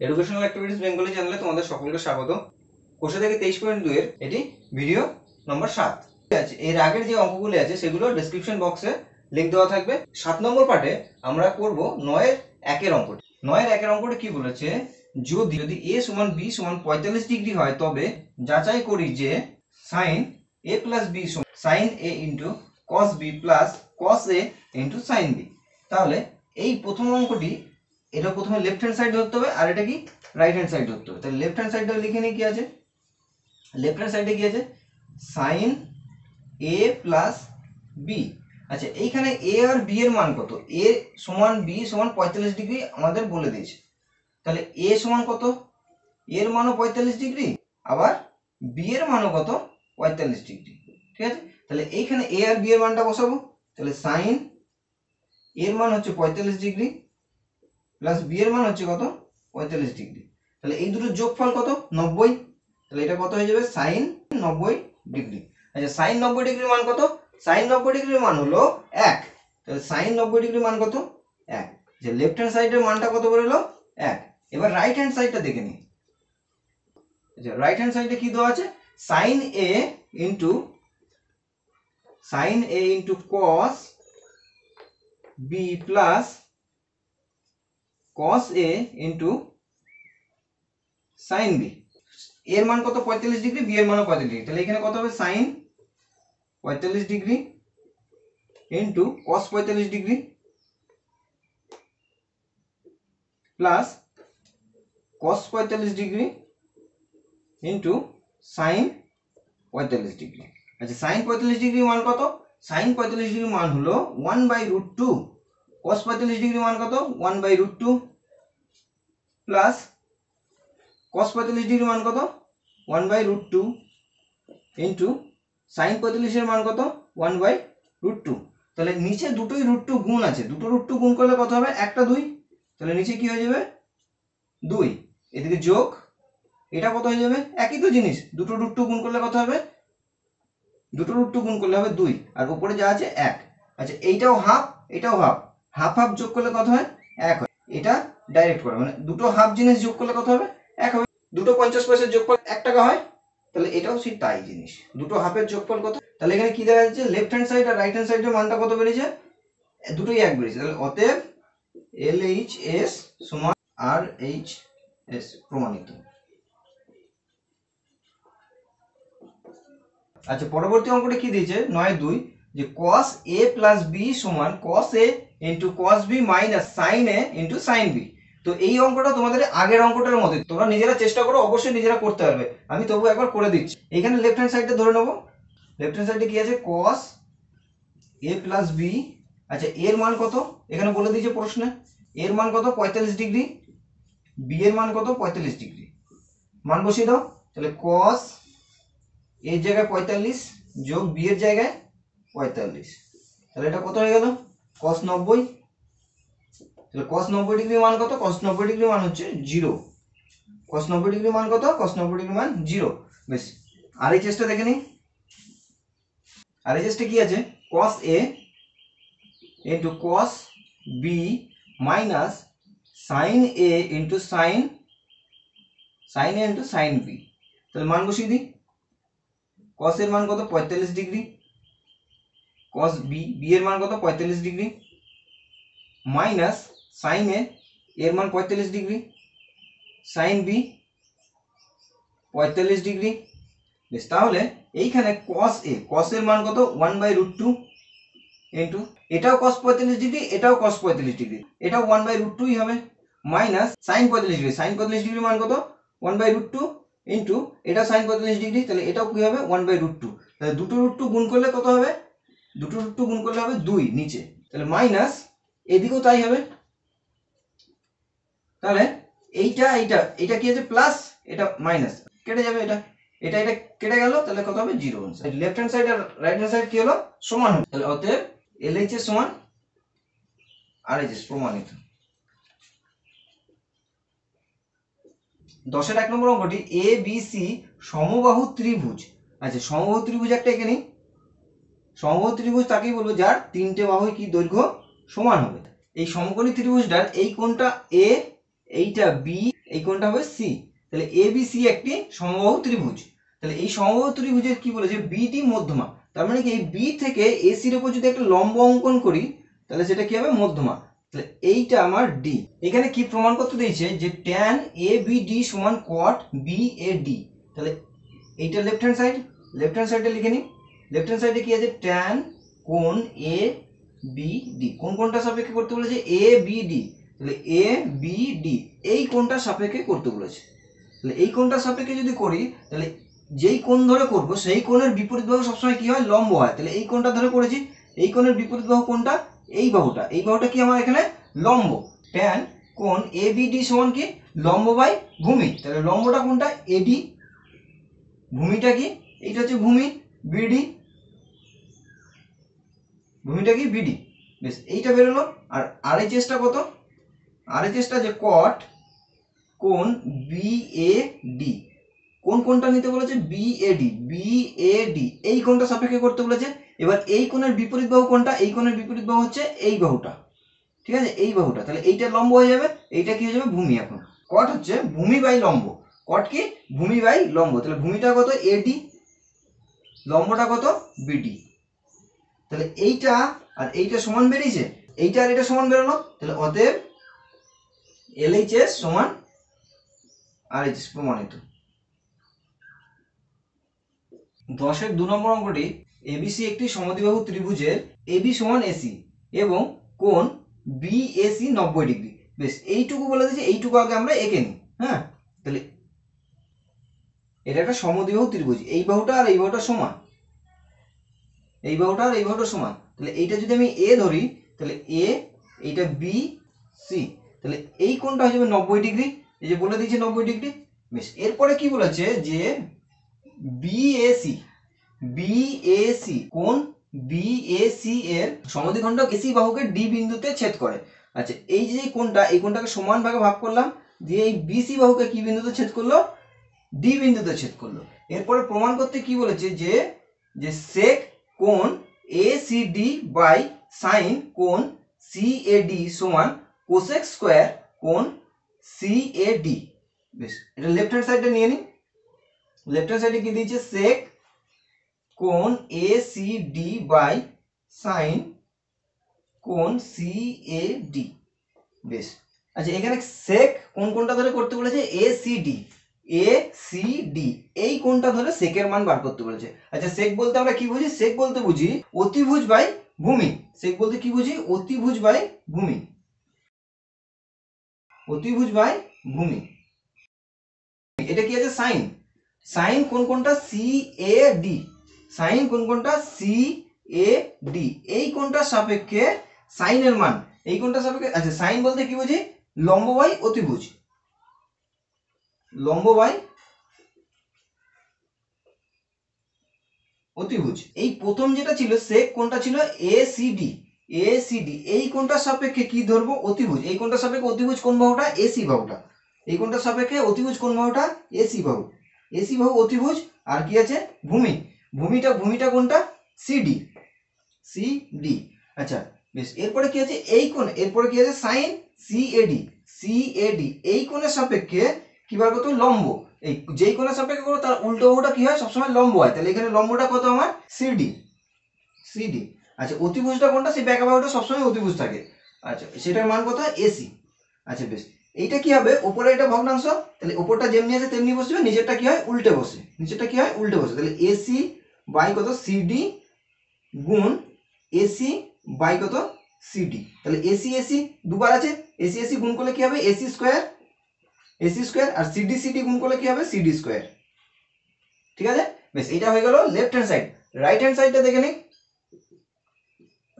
Educational activities Bengali চ্যানেলে তোমাদের সকলকে স্বাগত। কোষে থেকে 23.2 এর এটি ভিডিও নম্বর 7 আছে। এর আগের যে অঙ্কগুলি আছে সেগুলো ডেসক্রিপশন বক্সে লিংক দেওয়া থাকবে। 7 নম্বর পার্টে আমরা করব 9 এর 1 এর অঙ্কটি। 9 এর 1 এর অঙ্কটি কি বলেছে, যদি a সমান b সমান 45 ডিগ্রি হয় তবে যাচাই করি যে sin a plus b সমান sin a into cos b plus cos a into sin b। তাহলে এই প্রথম অঙ্কটি এটা প্রথমে লেফট হ্যান্ড সাইড ধরতে হবে আর এটা কি রাইট হ্যান্ড সাইড ধরতে হবে। তাহলে লেফট হ্যান্ড সাইডটা লিখে নিই, কি আছে লেফট হ্যান্ড সাইডে কি আছে sin a plus b। আচ্ছা, এইখানে a আর b এর মান কত? a সমান b সমান 45 ডিগ্রি আমাদের বলে দিয়েছে। তাহলে a সমান কত? এর মানও 45 ডিগ্রি, আবার b এর মানও কত? 45 ডিগ্রি। ঠিক আছে, তাহলে এইখানে a আর b এর মানটা বসাবো। তাহলে sin এর মান হচ্ছে 45 ডিগ্রি প্লাস b এর মান হচ্ছে কত? 45 ডিগ্রি। তাহলে এই দুটোর যোগফল কত? 90। তাহলে এটা কত হয়ে যাবে? sin 90 degree. আচ্ছা, sin 90 ডিগ্রির মান কত? sin 90 ডিগ্রির মান হলো 1। তাহলে sin 90 ডিগ্রির মান কত? 1। যে লেফট হ্যান্ড সাইডের মানটা কত বেরোলো? 1। এবার রাইট হ্যান্ড সাইডটা দেখে নিই। আচ্ছা, রাইট হ্যান্ড সাইডে কি দেওয়া আছে? sin a into cos b plus cos a into sin b। এর মান কত? 45 ডিগ্রি, b এর মানও 45 ডিগ্রি। তাহলে এখানে কত হবে? sin 45 degree into cos 45 degree plus cos 45 degree into sin 45 degree. আচ্ছা, sin 45 ডিগ্রির মান কত? sin 45 ডিগ্রির মান হলো 1/√2। cos 45 ডিগ্রির মান কত? 1/√2 প্লাস cos 45 ডিগ্রির মান কত? 1/√2 ইন্টু sin 45 এর মান কত? 1/√2। তাহলে নিচে দুটোই √2 গুণ আছে, দুটো √2 গুণ করলে কত হবে? একটা 2। তাহলে নিচে কি হয়ে যাবে? 2। এদিকে যোগ, এটা কত হয়ে যাবে? একই তো জিনিস, দুটো √2 গুণ করলে কত হবে? দুটো √2 গুণ করলে হবে 2, আর উপরে যা আছে 1। আচ্ছা, এইটাও হাফ, এটাও হাফ, হাফ হাফ যোগ করলে কত হয়? 1 হয়। এটা ডাইরেক্ট করে, মানে দুটো হাফ জিনিস যোগ করলে কত হবে? 1 হবে। দুটো 50 পয়সার যোগফল 1 টাকা হয়। তাহলে এটাও সেই তাই জিনিস, দুটো হাফের যোগফল কত? তাহলে এখানে কি দেখা যাচ্ছে? লেফট হ্যান্ড সাইড আর রাইট হ্যান্ড সাইডের মানটা কত বেরিয়েছে? দুটোই 1 বেরিয়েছে। তাহলে অতএব LHS সমান RHS প্রমাণিত। আচ্ছা, পরবর্তী অঙ্কটা কি দিয়েছে? 9-2 যে cos a plus b সমান cos a into cos b minus sin a into sin b। তো এই অঙ্কটা তোমাদের আগের অঙ্কটার মতো, তোমরা নিজেরা চেষ্টা করো, অবশ্যই নিজেরা করতে পারবে। আমি তবু একবার করে দিচ্ছি। এখানে লেফট হ্যান্ড সাইডটা ধরে নেবো। লেফট হ্যান্ড সাইডে কি আছে? cos a plus b। আচ্ছা, এর মান কত? এখানে বলে দিয়েছে প্রশ্নে। এর মান কত? 45 ডিগ্রি। b এর মান কত? 45 ডিগ্রি। মান বসিয়ে দাও। তাহলে cos এর জায়গায় 45 যোগ b এর জায়গায় 45। তাহলে এটা কত হয়ে গেল? cos 90। তাহলে cos 90 ডিগ্রি মান কত? cos 90 ডিগ্রি মান হচ্ছে 0। cos 90 ডিগ্রি মান কত? cos 90 ডিগ্রি মান 0। বেশ, RHS টা দেখে নিই। RHS টা কি আছে? cos a into cos b minus sin a into sin a into sin b। তাহলে মান বসিয়ে দিই। cos এর মান কত? 45 ডিগ্রি। cos b এর মান কত? 45 ডিগ্রি মাইনাস sin a এর মান 45 ডিগ্রি, sin b 45 ডিগ্রি। বেশ, তাহলে এইখানে cos এর মান কত? 1/√2 ইন্টু এটাও cos 45 ডিগ্রি, এটাও cos 45 ডিগ্রি, এটাও 1/√2ই হবে, মাইনাস sin 45 ডিগ্রি। sin 45 ডিগ্রির মান কত? 1/√2 ইন্টু এটা sin 45 ডিগ্রি, তাহলে এটাও কি হবে? 1/√2। তাহলে দুটো √2 গুণ করলে কত হবে? দুটো √2 গুণ করলে হবে 2 নিচে, তাহলে মাইনাস এদিকেও তাই হবে। তাহলে এইটা কি আছে? প্লাস, এটা মাইনাস, কেটে যাবে। এটা কেটে গেল, তাহলে কত হবে? 0। লেফট হ্যান্ড সাইড আর রাইট হ্যান্ড সাইড কি হলো? সমান হবে। তাহলে অতএব LHS সমান RHS প্রমাণিত। 10-এর 1 নম্বর অঙ্কটি ABC সমবাহু ত্রিভুজ। আচ্ছা, সমবাহু ত্রিভুজ একটা এঁকে নিই। সমবাহু ত্রিভুজ তাকেই বলবো যার তিনটে বাহুই কি দৈর্ঘ্য সমান হবে। এই সমকোণী ত্রিভুজটার এই কোণটা A, এইটা B, এই কোণটা হবে সি। তাহলে এ বি সি একটি সমবাহু ত্রিভুজ। তাহলে এই সমবাহু ত্রিভুজের কি বলেছে, বিডি মধ্যমা। তার মানে কি এই বি থেকে এসির উপর যদি একটা লম্ব অঙ্কন করি তাহলে সেটা কি হবে, মধ্যমা। তাহলে এইটা আমার ডি। এখানে কি প্রমাণ করতে দিয়েছে যে ট্যান এ বি ডি সমান কট বি এ ডি। তাহলে এইটা left hand side, left hand সাইডে লিখে নিই। লেফট হ্যান্ড সাইডে কি আছে, ট্যান কোণ এ বি ডি। কোন কোণটা সাপেক্ষে করতে বলেছে, এ বি ডি। তাহলে এ বি ডি এই কোণটা সাপেক্ষে করতে বলেছে। তাহলে এই কোণটা সাপেক্ষে যদি করি তাহলে যেই কোণ ধরে করব সেই কোণের বিপরীত বাহু সবসময় কি হয়, লম্ব হয়। তাহলে এই কোণটা ধরে করেছি, এই কোণের বিপরীত বাহু কোনটা, এই বাহুটা। এই বাহুটা কি আমার এখানে লম্ব। ট্যান কোণ এ বি ডি সমান কি, লম্ব বাই ভূমি। তাহলে লম্বটা কোনটা, এডি। ভূমিটা কি, এইটা হচ্ছে ভূমি বিডি। ভূমিটা কি বিডি। বেশ, এইটা বেরোলো। আর আরএইচএসটা কত, আরএইচএসটা যে কট কোণ বি এ ডি। কোন কোণটা নিতে বলেছে, B A D. B A D এই কোণটা সাপেক্ষে করতে বলেছে। এবার এই কোণের বিপরীত বাহু কোনটা, এই কোণের বিপরীত বাহু হচ্ছে এই বাহুটা, ঠিক আছে, এই বাহুটা। তাহলে এইটা লম্ব হয়ে যাবে, এইটা কি হয়ে যাবে, ভূমি। এখন কট হচ্ছে ভূমি বাই লম্ব। কট কি, ভূমি বাই লম্ব। তাহলে ভূমিটা কত, এডি, লম্বটা কত, বিডি। তাহলে এইটা আর এইটা সমান বেরিয়েছে, এইটা আর এটা সমান বেরোলো। তাহলে অতএব এলএইচএস সমান আরএইচএস প্রমাণিত। 10-এর 2 নম্বর অঙ্কটি, এবিসি একটি সমদ্বিবাহু ত্রিভুজের এবি সমান এসি এবং কোণ বিএসি 90 ডিগ্রি। বেশ, এইটুকু বলে দিয়েছে, এইটুকু আগে আমরা এঁকে নিই। হ্যাঁ, তাহলে এটা একটা সমদ্বিবাহু ত্রিভুজ, এই বাহুটা আর এই বাহুটা সমান, এই বাহুটা আর এই বাহুটা সমান। তাহলে এইটা যদি আমি এ ধরি তাহলে এ, এইটা বি সি, তাহলে এই কোণটা হয়ে যাবে 90 ডিগ্রি। এই যে বলে দিয়েছে 90 ডিগ্রি। বেশ, এরপরে কি বলেছে যে বিএসি, বিএসি কোণ বিএসি এর সমদ্বিখণ্ডক এসি বাহুকে ডি বিন্দুতে ছেদ করে। আচ্ছা, এই যে কোণটা, এই কোণটাকে সমান ভাগে ভাগ করলাম, দিয়ে এই বিসি বাহুকে কি বিন্দুতে ছেদ করলো, ডি বিন্দুতে ছেদ করলো। এরপরে প্রমাণ করতে কি বলেছে যে যে সেক কোণ এসিডি বাই সাইন কোণ সিএডি সমান কোসেক স্কয়ার কোণ সিএডি। বেশ, এটা লেফট হ্যান্ড সাইডে নিয়ে নিই। লেফট হ্যান্ড সাইডে কি দিয়েছে, সেক কোণ এসিডি বাই সাইন কোণ সিএডি। বেশ, আচ্ছা, এখানে সেক কোন কোনটা ধরে করতে বলেছে, এসিডি। এসিডি এই কোণটা ধরে সেকের মান বার করতে বলেছে। আচ্ছা, সেক বলতে আমরা কি বুঝি, সেক বলতে বুঝি অতিভুজ বাই ভূমি। সেক বলতে কি বুঝি, অতিভুজ বাই ভূমি, অতিভুজ বাই ভূমি। এটা কি আছে, সাইন। সাইন কোন কোনটা, সি এ ডি। সাইন কোন কোনটা, সি এ ডি এই কোণটার সাপেক্ষে সাইনের মান, এই কোণটার সাপেক্ষে। আচ্ছা, সাইন বলতে কি বুঝি, লম্ব বাই অতিভুজ, লম্ব বাই অতিভুজ। এই প্রথম যেটা ছিল সেক কোণটা ছিল এসিডি। এসিডি এই কোণটার সাপেক্ষে কি ধরবো, অতিভুজ। এই কোণটার সাপেক্ষে অতিভুজ কোন বাহুটা, এসি বাহুটা। এই কোণটার সাপেক্ষে অতিভুজ কোন বাহুটা, এসি বাহু। এসি বাহু অতিভুজ। আর কি আছে, ভূমি। ভূমিটা কোনটা, সিডি, সিডি। আচ্ছা, বেশ, এরপরে কি আছে, এই কোণ, এরপরে কি আছে, সাইন সিএডি। সিএডি এই কোণের সাপেক্ষে কি বার করতে, লম্ব। এই যেই কোণের সাপেক্ষে করো তার উল্টো বাহুটা কি হয়, সবসময় লম্ব হয়। তাহলে এখানে লম্বটা কত আমার, সিডি, সিডি। আচ্ছা, অতিভুজটা কোনটা, সেই ব্যাকা বাহুটা সবসময় অতিভুজ থাকে। আচ্ছা, সেটার মান কত, এসি। আচ্ছা, বেশ, এইটা কি হবে, উপরে এটা ভগ্নাংশ, তাহলে উপরটা যেমনি আছে তেমনি বসবে, নিচেরটা কি হয়, উল্টে বসে। নিচেরটা কি হয়, উল্টে বসে। তাহলে এসি বাই কত, সিডি গুণ এসি বাই কত, সিডি। তাহলে এসি এসি দুবার আছে, এসি এসি গুণ করলে কি হবে, এসি স্কয়ার, এসি স্কয়ার। আর সিডি সিডি গুণ করলে কি হবে, সিডি স্কয়ার। ঠিক আছে, বেশ, এটা হয়ে গেল left hand side. Right hand সাইডটা দেখে নিই।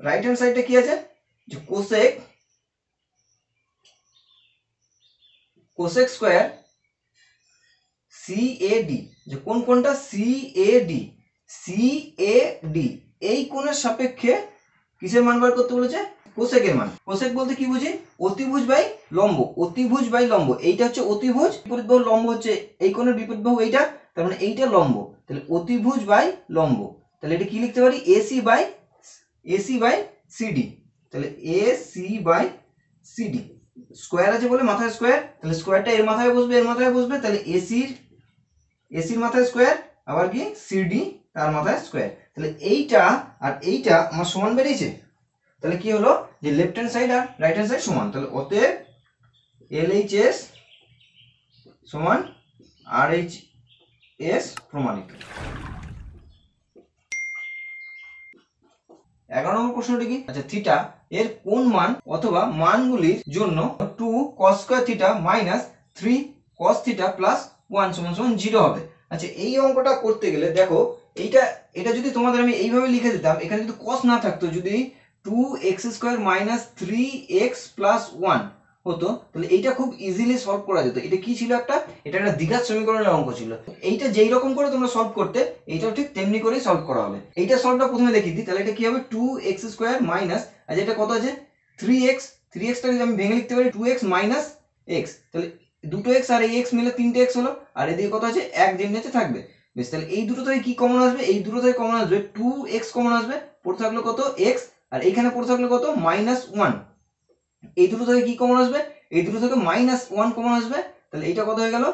রাইট হ্যান্ড সাইডে কি আছে, যে কোসেক, কোসেক স্কয়ার সিএডি। যে কোন কোণটা, সিএডি। সিএডি এই কোণের সাপেক্ষে কিসের মান বার করতে বলেছে, কোসেকের মান। কোসেক বলতে কি বুঝি, অতিভুজ বাই লম্ব। অতিভুজ বাই লম্ব, এইটা হচ্ছে অতিভুজ, বিপরীত বাহু লম্ব হচ্ছে এই কোণের বিপরীত বাহু এইটা, তার মানে এইটা লম্ব। তাহলে অতিভুজ বাই লম্ব। তাহলে এটা কি লিখতে পারি, এসি বাই সিডি। তাহলে এসি বাই সিডি। স্কোয়ার আছে বলে মাথায় স্কোয়ার, তাহলে স্কোয়ারটা এর মাথায় বসবে, এর মাথায় বসবে, তাহলে এসির মাথায় স্কোয়ার, আবার কি সিডি তার মাথায় স্কোয়ার। তাহলে এইটা আর এইটা আমার সমান বেরিয়েছে। তাহলে কি হলো যে লেফট হ্যান্ড সাইড আর রাইট হ্যান্ড সাইড সমান। তাহলে অতএব LHS সমান RHS প্রমাণিত। 11 নম্বর প্রশ্নটি কি? আচ্ছা, থিটা এর কোন মান অথবা মানগুলির জন্য 2 cos square theta minus 3 cos theta plus 1 সমান সমান 0 হবে। আচ্ছা, এই অঙ্কটা করতে গেলে দেখো এটা যদি তোমাদের আমি এইভাবে লিখে দিতাম, এখানে যদি cos না থাকতো, যদি 2x square minus 3x plus 1 হতো, তাহলে এইটা খুব ইজিলি সলভ করা যেত। এটা কি ছিল? এটা একটা দ্বিঘাত সমীকরণের অঙ্ক ছিল। এইটা যেই রকম করে তোমরা সলভ করতে, এইটাও ঠিক তেমনি করেই সলভ করা হবে। এইটা সলভটা প্রথমে দেখিয়ে দিই। তাহলে এটা কি হবে? 2x স্কয়ার মাইনাস, আচ্ছা এটা কত আছে? 3x, 3xটা যদি আমি ভেঙে লিখতে পারি 2x মাইনাস x, তাহলে দুটো x আর এই x মিলে 3x হলো, আর এদিকে কত আছে? 1 যেমনি আছে থাকবে। বেশ, তাহলে এই দুটো থেকে কি কমন আসবে? এই দুটো থেকে কমন আসবে 2x কমন আসবে, পড়ে থাকলো কত? x, আর এইখানে পড়ে থাকলো কত? -1। এই দুটো থেকে কি কমন আসবে? এই দুটো থেকে -1 কমন আসবে, তাহলে এইটা কত হয়ে গেল?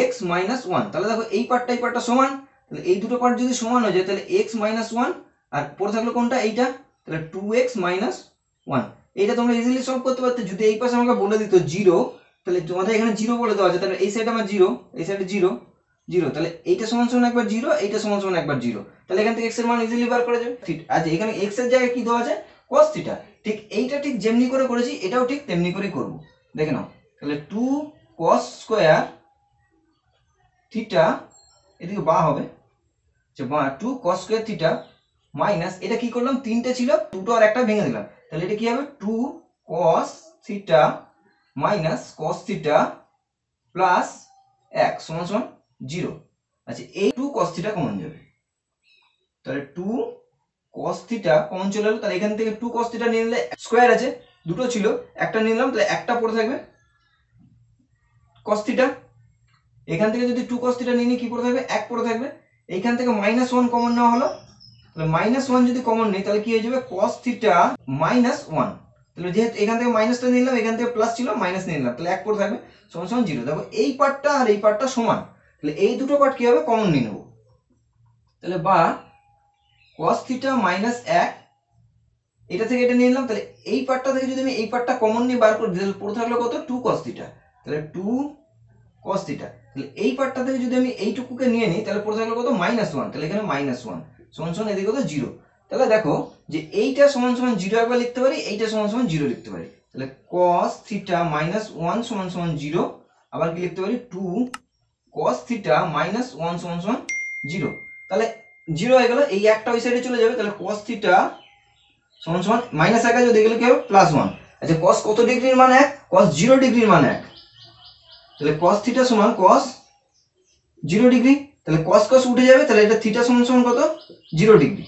x - 1। তাহলে দেখো এই পার্টটা সমান, তাহলে এই দুটো পার্ট যদি সমান হয়ে যায় তাহলে x - 1 আর পড়ে থাকলো কোনটা? এইটা, তাহলে 2x - 1। এইটা তোমরা ইজিলি সলভ করতে পারতে যদি এই পাশে আমাকে বলে দিত 0, তাহলে তোমাদের এখানে 0 বলে দেওয়া আছে, তাহলে এই সাইডে আমার 0, এই সাইডে 0 0, তাহলে এইটা সমান সমান একবার 0, এইটা সমান সমান একবার 0, তাহলে এখান থেকে x এর মান ইজিলি বার করা যাবে। ঠিক আছে, এখানে x এর জায়গায় কি দেওয়া আছে? cos theta. ঠিক এইটা ঠিক যেমনি করে করেছি এটাও ঠিক তেমনি করেই করব, দেখে নাও। তাহলে 2 cos স্কয়ার থিটা, এদিকে বা হবে, আচ্ছা বা 2 cos স্কয়ার থিটা মাইনাস, এটা কি করলাম? তিনটে ছিল, দুটো আর একটা ভেঙে দিলাম, তাহলে এটা কি হবে? 2 cos theta minus cos theta plus 1 সমান সমান 0। আচ্ছা, এই 2 cos থিটা কমন যাবে, তাহলে 2 cos থিটা কমন চলে এলো, তাহলে এখান থেকে 2 cos থিটা নিয়ে নিলে, স্কয়ার আছে দুটো ছিল, একটা নিয়ে নিলাম, তাহলে একটা পড়ে থাকবে cos থিটা। এখান থেকে যদি 2 cos থিটা নিয়ে নিই, কি পড়ে থাকবে? 1 পড়ে থাকবে। এইখান থেকে -1 কমন নেওয়া হলো, তাহলে -1 যদি কমন নেই তাহলে কি হয়ে যাবে? cos theta -1। তাহলে যেহেতু এখান থেকে মাইনাসটা নিলাম, এখান থেকে প্লাস ছিল, মাইনাস নিয়ে নিলাম, তাহলে 1 পড়ে থাকবে সমান সমান 0। দেখো এই পার্টটা আর এই পার্টটা সমান, তাহলে এই দুটো পার্ট কি হবে? কমন নিয়ে নেব। তাহলে বা cos থিটা -1, এটা থেকে এটা নিয়ে নিলাম, তাহলে এই পার্টটা থেকে যদি আমি এই পার্টটা কমন নিয়ে বার করে দিই, তাহলে পড়ে থাকলো কত? 2 cos থিটা, তাহলে 2 cos থিটা। তাহলে এই পার্টটা থেকে যদি আমি এইটুকুকে নিয়ে নিই, তাহলে পড়ে থাকলো কত? -1, তাহলে এখানে -1 সমান সমান এদিকে কত? 0। তাহলে দেখো যে এইটা সমান সমান 0 একবার লিখতে পারি, এইটা সমান সমান 0 লিখতে পারি। তাহলে cos থিটা -1 সমান সমান 0, আবার কি লিখতে পারি? 2 cos থিটা -1 সমান সমান 0। তাহলে 0 হয়ে গেল, এই একটা ওই সাইডে চলে যাবে, তাহলে cos থিটা সমান সমান -1 আছে, ওদিকে গেলে কি হবে? +1। আচ্ছা, cos কত ডিগ্রির মান 1? cos 0 ডিগ্রির মান 1, তাহলে cos থিটা সমান cos 0 ডিগ্রি, তাহলে cos cos উঠে যাবে, তাহলে এটা থিটা সমান সমান কত? 0 ডিগ্রি।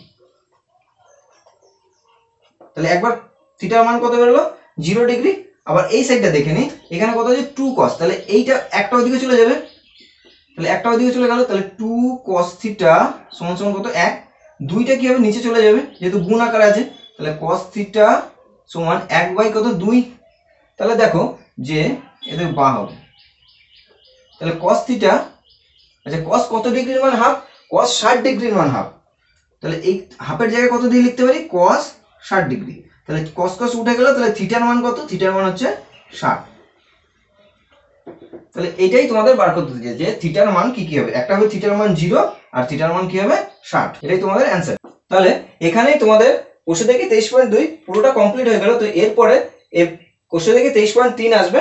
তাহলে একবার থিটার মান কত বেরোলো? 0 ডিগ্রি। আবার এই সাইডটা দেখে নিই, এখানে কত আছে? 2 cos, তাহলে এইটা একটা ওইদিকে চলে যাবে, তাহলে একটা ওইদিকে চলে গেল, তাহলে 2 cos থিটা সমান সমান কত? 1। দুইটা কি হবে? নিচে চলে যাবে, যেহেতু গুণ আকারে আছে, তাহলে cos থিটা সমান 1/কত? 2। তাহলে দেখো যে এদের বা হবে, তাহলে cos থিটা, আচ্ছা cos কত ডিগ্রির মান হাফ? cos 60 ডিগ্রির মান হাফ, তাহলে এই হাফের জায়গায় কত দিয়ে লিখতে পারি? cos 60 degree. তাহলে cos cos উঠে গেল, তাহলে থিটার মান কত? থিটার মান হচ্ছে 60। তাহলে এটাই তোমাদের বার করতে দিয়েছে যে থিটার মান কি কি হবে। একটা হবে থিটার মান 0 আর থিটার মান কি হবে? 60। এটাই তোমাদের অ্যানসার। তাহলে এখানেই তোমাদের কোষে থেকে 23.2 পুরোটা কমপ্লিট হয়ে গেল। তো এরপরে কোষে থেকে 23.3 আসবে।